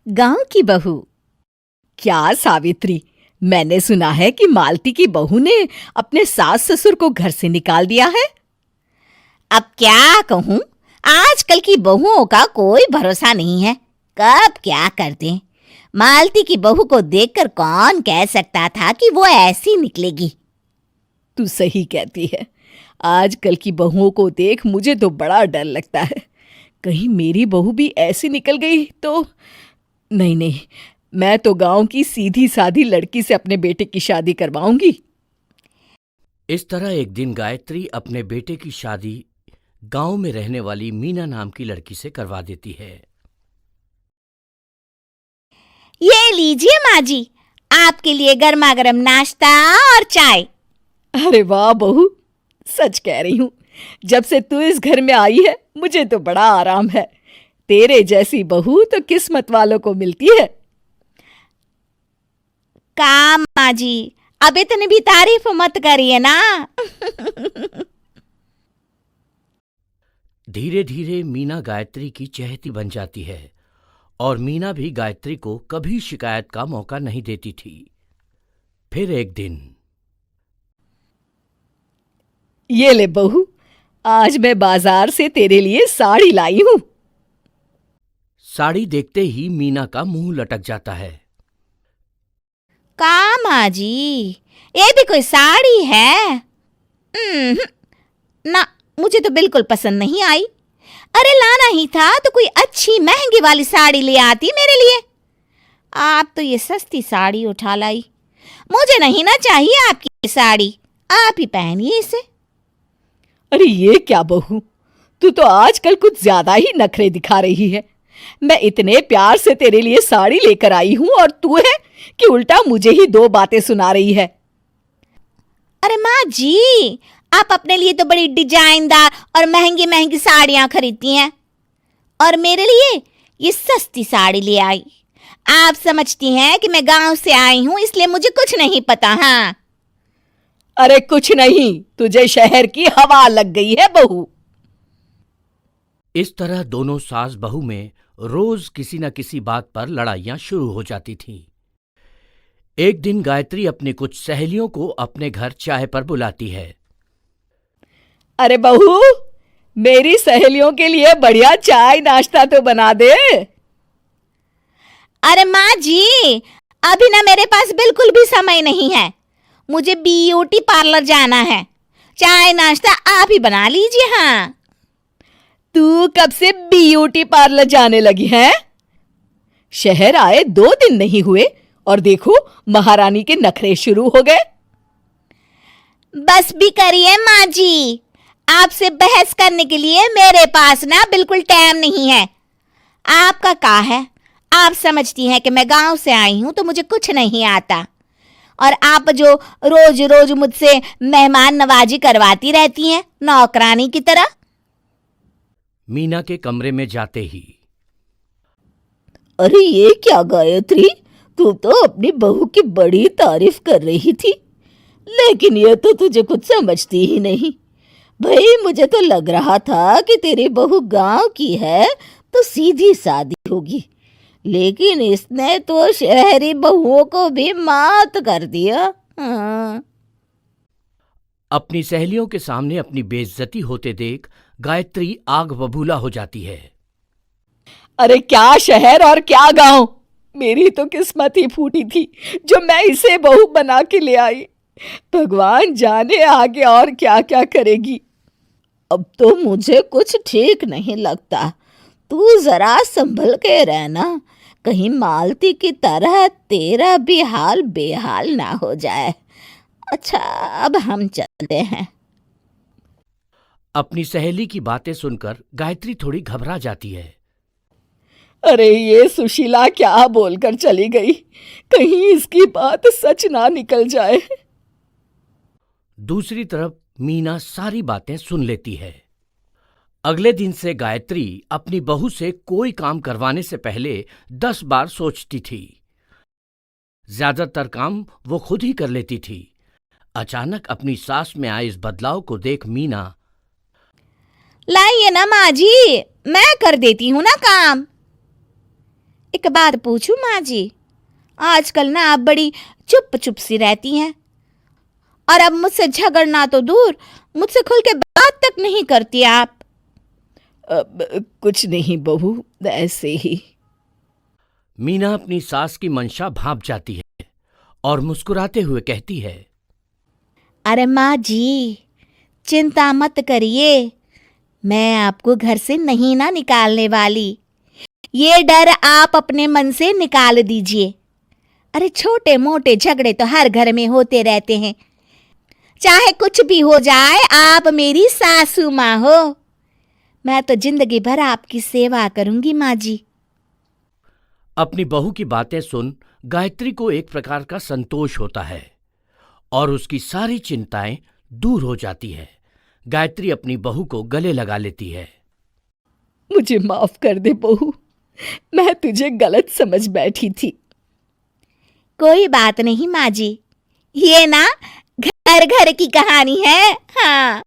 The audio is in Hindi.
गांव की बहू। क्या सावित्री, मैंने सुना है कि मालती की बहू ने अपने सास ससुर को घर से निकाल दिया है। अब क्या कहूं, आजकल की बहुओं का कोई भरोसा नहीं है, कब क्या कर दें। मालती की बहू को देखकर कौन कह सकता था कि वो ऐसी निकलेगी। तू सही कहती है। आजकल की बहुओं को देख मुझे तो बड़ा डर लगता है। कहीं मेरी बहू भी ऐसी निकल गई तो। नहीं नहीं, मैं तो गांव की सीधी सादी लड़की से अपने बेटे की शादी करवाऊंगी। इस तरह एक दिन गायत्री अपने बेटे की शादी गांव में रहने वाली मीना नाम की लड़की से करवा देती है। ये लीजिए माँ जी, आपके लिए गर्मा गर्म नाश्ता और चाय। अरे वाह बहू, सच कह रही हूँ, जब से तू इस घर में आई है मुझे तो बड़ा आराम है। तेरे जैसी बहू तो किस्मत वालों को मिलती है। काम माँ जी, अब इतनी भी तारीफ मत करिए ना। धीरे धीरे मीना गायत्री की चहेती बन जाती है और मीना भी गायत्री को कभी शिकायत का मौका नहीं देती थी। फिर एक दिन, ये ले बहू, आज मैं बाजार से तेरे लिए साड़ी लाई हूं। साड़ी देखते ही मीना का मुंह लटक जाता है। का माँ जी, ये भी कोई साड़ी है? ना, मुझे तो बिल्कुल पसंद नहीं आई। अरे लाना ही था तो कोई अच्छी महंगी वाली साड़ी ले आती मेरे लिए। आप तो ये सस्ती साड़ी उठा लाई। मुझे नहीं ना चाहिए आपकी साड़ी, आप ही पहनिए इसे। अरे ये क्या बहू, तू तो आजकल कुछ ज्यादा ही नखरे दिखा रही है। मैं इतने प्यार से तेरे लिए साड़ी लेकर आई हूं और तू है कि उल्टा मुझे ही दो बातें सुना रही है। अरे माँ जी, आप अपने लिए तो बड़ी डिजाइनदार और महंगी महंगी साड़ियां खरीदती हैं और मेरे लिए ये सस्ती साड़ी ले आई। आप समझती हैं कि मैं गांव से आई हूं इसलिए मुझे कुछ नहीं पता। हाँ, अरे कुछ नहीं, तुझे शहर की हवा लग गई है बहू। इस तरह दोनों सास बहू में रोज किसी न किसी बात पर लड़ाइयां शुरू हो जाती थीं। एक दिन गायत्री अपनी कुछ सहेलियों को अपने घर चाय पर बुलाती है। अरे बहू, मेरी सहेलियों के लिए बढ़िया चाय नाश्ता तो बना दे। अरे माँ जी, अभी ना मेरे पास बिल्कुल भी समय नहीं है। मुझे ब्यूटी पार्लर जाना है। चाय नाश्ता आप ही बना लीजिए। हाँ, तू कब से ब्यूटी पार्लर जाने लगी है? शहर आए 2 दिन नहीं हुए और देखो महारानी के नखरे शुरू हो गए। बस भी करिए माँ जी, आपसे बहस करने के लिए मेरे पास ना बिल्कुल टाइम नहीं है। आपका क्या है, आप समझती हैं कि मैं गांव से आई हूं तो मुझे कुछ नहीं आता और आप जो रोज रोज मुझसे मेहमान नवाजी करवाती रहती हैं नौकरानी की तरह। मीना के कमरे में जाते ही, अरे ये क्या गायत्री, तू तो अपनी बहू की बड़ी तारीफ कर रही थी, लेकिन ये तो तुझे कुछ समझती ही नहीं। भाई मुझे तो लग रहा था कि तेरी बहू गांव की है तो सीधी सादी होगी, लेकिन इसने तो शहरी बहुओं को भी मात कर दिया। हाँ। अपनी सहेलियों के सामने अपनी बेइज्जती होते देख गायत्री आग बबूला हो जाती है। अरे क्या शहर और क्या गांव, मेरी तो किस्मत ही फूटी थी जो मैं इसे बहू बना के ले आई। भगवान जाने आगे और क्या क्या करेगी। अब तो मुझे कुछ ठीक नहीं लगता। तू जरा संभल के रहना, कहीं मालती की तरह तेरा भी हाल बेहाल ना हो जाए। अच्छा, अब हम चलते हैं। अपनी सहेली की बातें सुनकर गायत्री थोड़ी घबरा जाती है। अरे ये सुशीला क्या बोलकर चली गई, कहीं इसकी बात सच ना निकल जाए। दूसरी तरफ मीना सारी बातें सुन लेती है। अगले दिन से गायत्री अपनी बहू से कोई काम करवाने से पहले 10 बार सोचती थी। ज्यादातर काम वो खुद ही कर लेती थी। अचानक अपनी सास में आए इस बदलाव को देख मीना, लाइए ना माँ जी, मैं कर देती हूँ ना काम। एक बात पूछूं माँ जी, आजकल ना आप बड़ी चुप चुप सी रहती हैं और अब मुझसे झगड़ना तो दूर, मुझसे खुल के बात तक नहीं करती आप। कुछ नहीं बहू, ऐसे ही। मीना अपनी सास की मंशा भांप जाती है और मुस्कुराते हुए कहती है, अरे माँ जी, चिंता मत करिए, मैं आपको घर से नहीं ना निकालने वाली। ये डर आप अपने मन से निकाल दीजिए। अरे छोटे मोटे झगड़े तो हर घर में होते रहते हैं, चाहे कुछ भी हो जाए, आप मेरी सासू माँ हो। मैं तो जिंदगी भर आपकी सेवा करूंगी माँ जी। अपनी बहू की बातें सुन गायत्री को एक प्रकार का संतोष होता है और उसकी सारी चिंताएं दूर हो जाती है। गायत्री अपनी बहू को गले लगा लेती है। मुझे माफ कर दे बहू, मैं तुझे गलत समझ बैठी थी। कोई बात नहीं माँ जी, ये ना घर घर की कहानी है। हाँ।